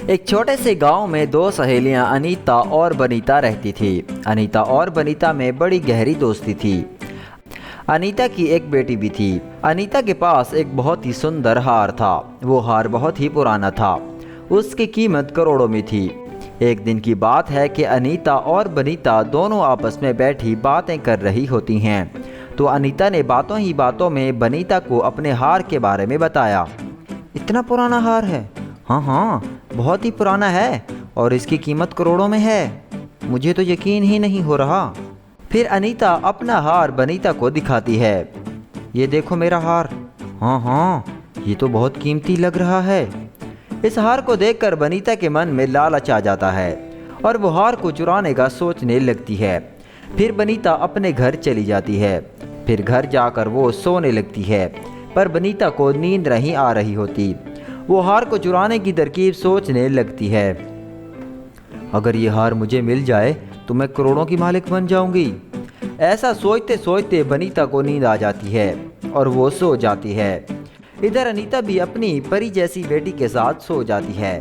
एक छोटे से गांव में दो सहेलियां अनीता और बनीता रहती थी। अनीता और बनीता में बड़ी गहरी दोस्ती थी। अनीता की एक बेटी भी थी। अनीता के पास एक बहुत ही सुंदर हार था। वो हार बहुत ही पुराना था। उसकी कीमत करोड़ों में थी। एक दिन की बात है कि अनीता और बनीता दोनों आपस में बैठी बातें कर रही होती हैं। तो अनीता ने बातों ही बातों में बनीता को अपने हार के बारे में बताया। इतना पुराना हार है? हाँ हाँ, बहुत ही पुराना है और इसकी कीमत करोड़ों में है। मुझे तो यकीन ही नहीं हो रहा। फिर अनीता अपना हार बनीता को दिखाती है। ये देखो मेरा हार। हाँ हाँ, ये तो बहुत कीमती लग रहा है। इस हार को देखकर बनीता के मन में लालच आ जाता है और वो हार को चुराने का सोचने लगती है। फिर बनीता अपने घर चली जाती है। फिर घर जाकर वो सोने लगती है, पर बनीता को नींद नहीं आ रही होती। वो हार को चुराने की तरकीब सोचने लगती है। अगर ये हार मुझे मिल जाए तो मैं करोड़ों की मालिक बन जाऊंगी। ऐसा सोचते सोचते बनीता को नींद आ जाती है और वो सो जाती है। इधर अनीता भी अपनी परी जैसी बेटी के साथ सो जाती है।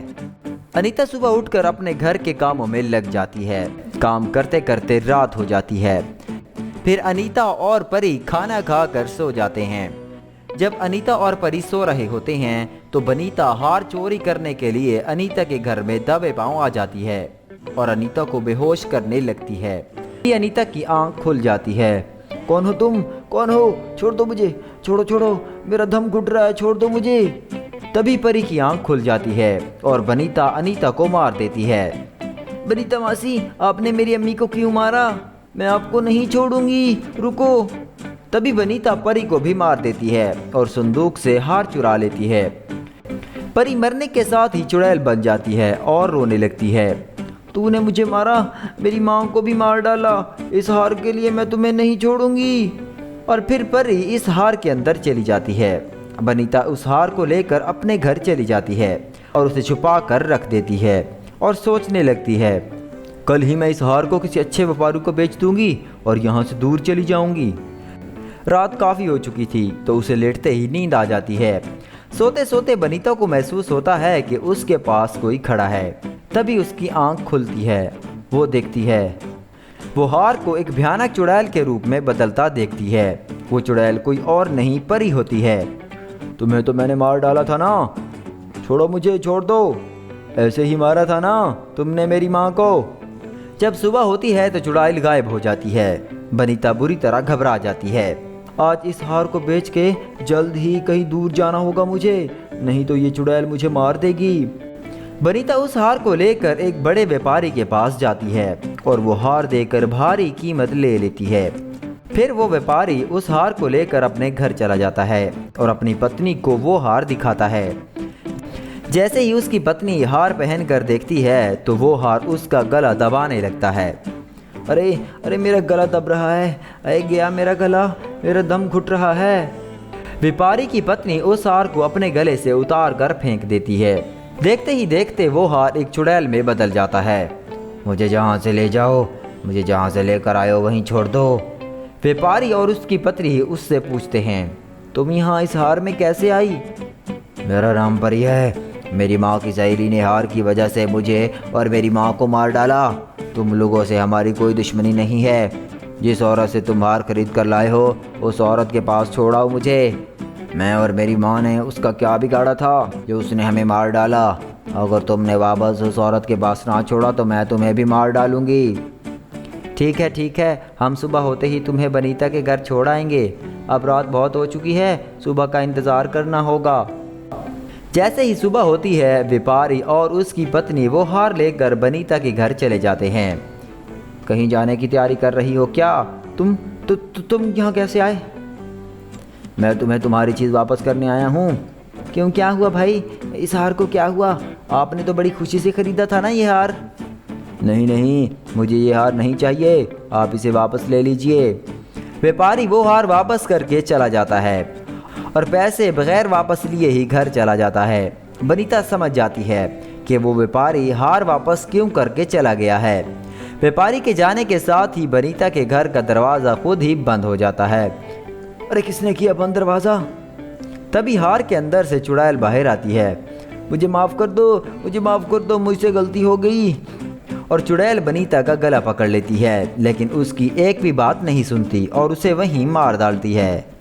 अनीता सुबह उठकर अपने घर के कामों में लग जाती है। काम करते करते रात हो जाती है। फिर अनीता और परी खाना खाकर सो जाते हैं। जब अनीता और परी सो रहे होते हैं तो बनीता हार चोरी करने के लिए अनीता के घर में दबे पांव आ जाती है और अनीता को बेहोश करने लगती है। अनीता की आंख खुल जाती है। कौन हो तुम? कौन हो? छोड़ दो मुझे, छोड़ो छोड़ो, मेरा दम घुट रहा है, छोड़ दो मुझे। तभी परी की आंख खुल जाती है और बनीता अनीता को मार देती है। बनीता मासी, आपने मेरी अम्मी को क्यों मारा? मैं आपको नहीं छोड़ूंगी, रुको। तभी बनीता परी को भी मार देती है और संदूक से हार चुरा लेती है। परी मरने के साथ ही चुड़ैल बन जाती है और रोने लगती है। तूने मुझे मारा, मेरी माँ को भी मार डाला। इस हार के लिए मैं तुम्हें नहीं छोड़ूंगी। और फिर परी इस हार के अंदर चली जाती है। बनीता उस हार को लेकर अपने घर चली जाती है और उसे छुपा कर रख देती है और सोचने लगती है, कल ही मैं इस हार को किसी अच्छे व्यापारी को बेच दूंगी और यहाँ से दूर चली जाऊंगी। रात काफ़ी हो चुकी थी तो उसे लेटते ही नींद आ जाती है। सोते सोते बनीता को महसूस होता है कि उसके पास कोई खड़ा है। तभी उसकी आंख खुलती है। वो देखती है, वो हार को एक भयानक चुड़ैल के रूप में बदलता देखती है। वो चुड़ैल कोई और नहीं, परी होती है। तुम्हें तो मैंने मार डाला था ना, छोड़ो मुझे, छोड़ दो। ऐसे ही मारा था ना तुमने मेरी माँ को। जब सुबह होती है तो चुड़ैल गायब हो जाती है। बनीता बुरी तरह घबरा जाती है। आज इस हार को बेच के जल्द ही कहीं दूर जाना होगा मुझे, नहीं तो ये चुड़ैल मुझे मार देगी। बनीता उस हार को लेकर एक बड़े व्यापारी के पास जाती है और वो हार देकर भारी कीमत ले लेती है। फिर वो व्यापारी उस हार को लेकर अपने घर चला जाता है और अपनी पत्नी को वो हार दिखाता है। जैसे ही उसकी पत्नी हार पहनकर देखती है तो वो हार उसका गला दबाने लगता है। अरे अरे, मेरा गला दब रहा है, अरे गया मेरा गला, मेरा दम घुट रहा है। व्यापारी की पत्नी उस हार को अपने गले से उतार कर फेंक देती है। देखते ही देखते वो हार एक चुड़ैल में बदल जाता है। मुझे जहाँ से ले जाओ, मुझे जहाँ से लेकर आयो वहीं छोड़ दो। व्यापारी और उसकी पत्नी उससे पूछते हैं, तुम यहाँ इस हार में कैसे आई? मेरा नाम परी है। मेरी माँ की सहेली ने हार की वजह से मुझे और मेरी माँ को मार डाला। तुम लोगों से हमारी कोई दुश्मनी नहीं है। जिस औरत से तुम हार खरीद कर लाए हो उस औरत के पास छोड़ाओ मुझे। मैं और मेरी माँ ने उसका क्या बिगाड़ा था जो उसने हमें मार डाला? अगर तुमने वापस उस औरत के पास ना छोड़ा तो मैं तुम्हें भी मार डालूंगी। ठीक है, हम सुबह होते ही तुम्हें बनीता के घर छोड़ आएंगे। अब रात बहुत हो चुकी है, सुबह का इंतज़ार करना होगा। जैसे ही सुबह होती है व्यापारी और उसकी पत्नी वो हार लेकर बनीता के घर चले जाते हैं। कहीं जाने की तैयारी कर रही हो क्या? तुम यहाँ कैसे आए? मैं तुम्हें तुम्हारी चीज़ वापस करने आया हूँ। क्यों, क्या हुआ भाई? इस हार को क्या हुआ? आपने तो बड़ी खुशी से ख़रीदा था ना ये हार। नहीं, मुझे ये हार नहीं चाहिए, आप इसे वापस ले लीजिए। व्यापारी वो हार वापस करके चला जाता है और पैसे बगैर वापस लिए ही घर चला जाता है। बनीता समझ जाती है कि वो व्यापारी हार वापस क्यों करके चला गया है। व्यापारी के जाने के साथ ही बनीता के घर का दरवाज़ा खुद ही बंद हो जाता है। अरे किसने किया बंद दरवाज़ा? तभी हार के अंदर से चुड़ैल बाहर आती है। मुझे माफ़ कर दो, मुझे माफ़ कर दो, मुझसे गलती हो गई। और चुड़ैल बनीता का गला पकड़ लेती है, लेकिन उसकी एक भी बात नहीं सुनती और उसे वहीं मार डालती है।